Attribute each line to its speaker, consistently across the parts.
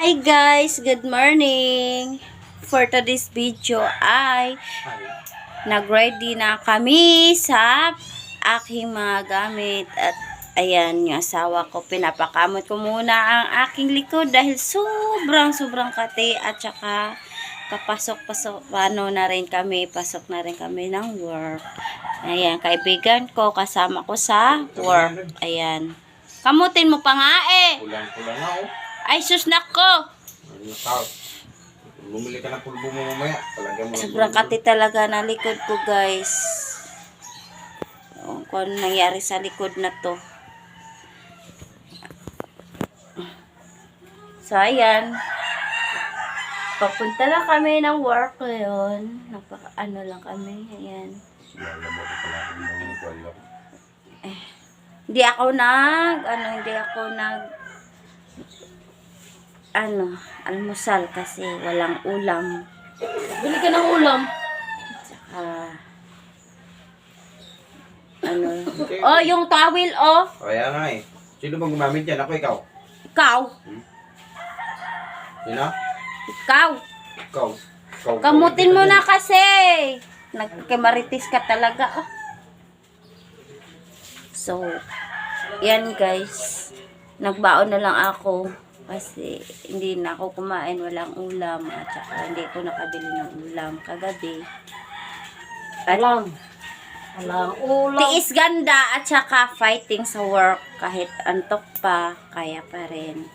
Speaker 1: Hi guys, good morning. For today's video ay nag-ready na kami sa aking mga gamit at ayan yung asawa ko, pinapakamot ko muna ang aking likod dahil sobrang kati at saka kapasok-pasok pasok na rin kami ng work. Ayan, kaibigan ko, kasama ko sa work. Ayan. Kamutin mo pa nga eh.
Speaker 2: Kulang na oh.
Speaker 1: Ay, susnak ko.
Speaker 2: Bumili ka ng pulbo mo mamaya. Mo
Speaker 1: Sobrang kati talaga na likod ko, guys. Kung ano nangyari sa likod na to. So, ayan. Papunta lang kami ng work ngayon. Ano lang kami. Ayan. Hindi ako almusal kasi walang ulam.
Speaker 3: Bili ka ng ulam.
Speaker 1: Tsaka, oh, yung towel, oh.
Speaker 2: Kaya nga eh. Sino bang gumamit yan? Ako, ikaw?
Speaker 1: Ikaw.
Speaker 2: Sino?
Speaker 1: Ikaw.
Speaker 2: Ikaw.
Speaker 1: Kamutin mo na kasi. Nagkamaritis ka talaga, oh. So, yan guys. Nagbaon na lang ako. Kasi hindi na ako kumain, walang ulam at saka hindi ko nakabili ng ulam kagabi.
Speaker 3: Walang ulam.
Speaker 1: Tiis ganda at saka fighting sa work kahit antok pa, kaya pa rin.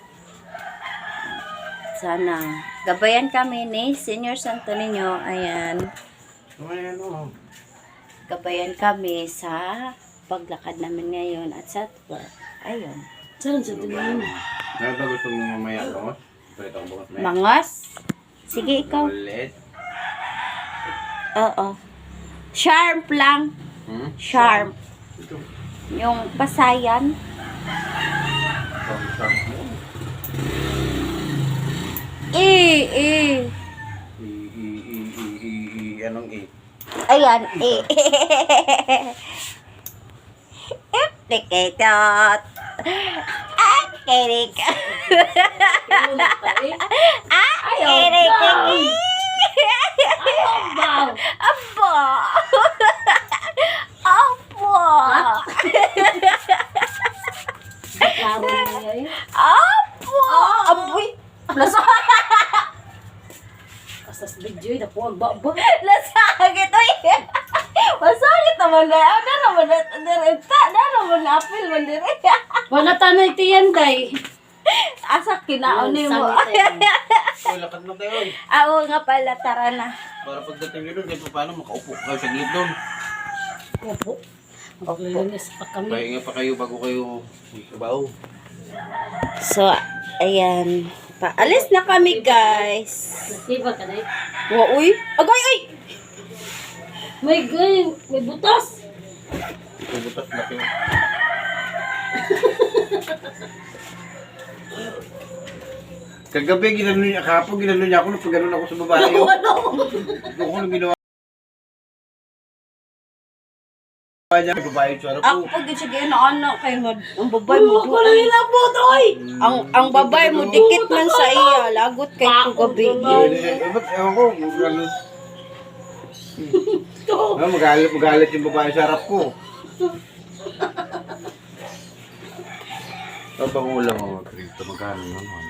Speaker 1: Sana gabayan kami ni Senior Santo Niño. Ayan.
Speaker 2: Ano?
Speaker 1: Gabayan kami sa paglakad namin ngayon at sa work. Ayun.
Speaker 3: Saan sa tingin mo?
Speaker 2: Ano ba gusto mo mamaya? Bangos? Pwede akong bangos mamaya.
Speaker 1: Mangos? Sige, ikaw.
Speaker 2: Ulit.
Speaker 1: Oo. Sharp lang. Sharp.
Speaker 2: Ito.
Speaker 1: Yung pasayan.
Speaker 2: Anong E?
Speaker 1: Ayan. Tiketot. Kirik. Kirik.
Speaker 3: Ayaw.
Speaker 1: Abo. Abo.
Speaker 3: Klaro na yan.
Speaker 1: Abo. Aboy.
Speaker 3: Kasas video na po ang baba.
Speaker 1: Nasakit. Masakit naman na. Ano naman na direta. Ano naman na apil man direta.
Speaker 3: Wala tanay tiyan day.
Speaker 1: Asa kinaon mo.
Speaker 2: Uy, lakad na tayo eh.
Speaker 1: Oo nga pala, tara na.
Speaker 2: Para pagdating nyo doon, kahit paano makaupo kayo sa gilid doon.
Speaker 3: Opo. Maglilinis pa kami.
Speaker 2: Pahinga pa kayo bago kayo sabaw.
Speaker 1: So, ayan. Paalis na kami, guys.
Speaker 3: Nasiba ka na eh.
Speaker 1: Uy! Agay, ay!
Speaker 3: May ganyan. May butas.
Speaker 2: Bubutas na kayo. Kagabi, ginano niya, kahapon ginano niya ako nung pag ako sa babae. Doon ko nung ginawa niya, babae siya.
Speaker 1: Ako pag sige na anak kay ang babay mo.
Speaker 3: Ako lang ilabot, oy!
Speaker 1: Ang babay mo dikit man sa iya, lagot kay kagabi.
Speaker 2: Ewan ko, magalit yung babae sa harap ko. Ito bang ulam mo, Krito? Magkano naman?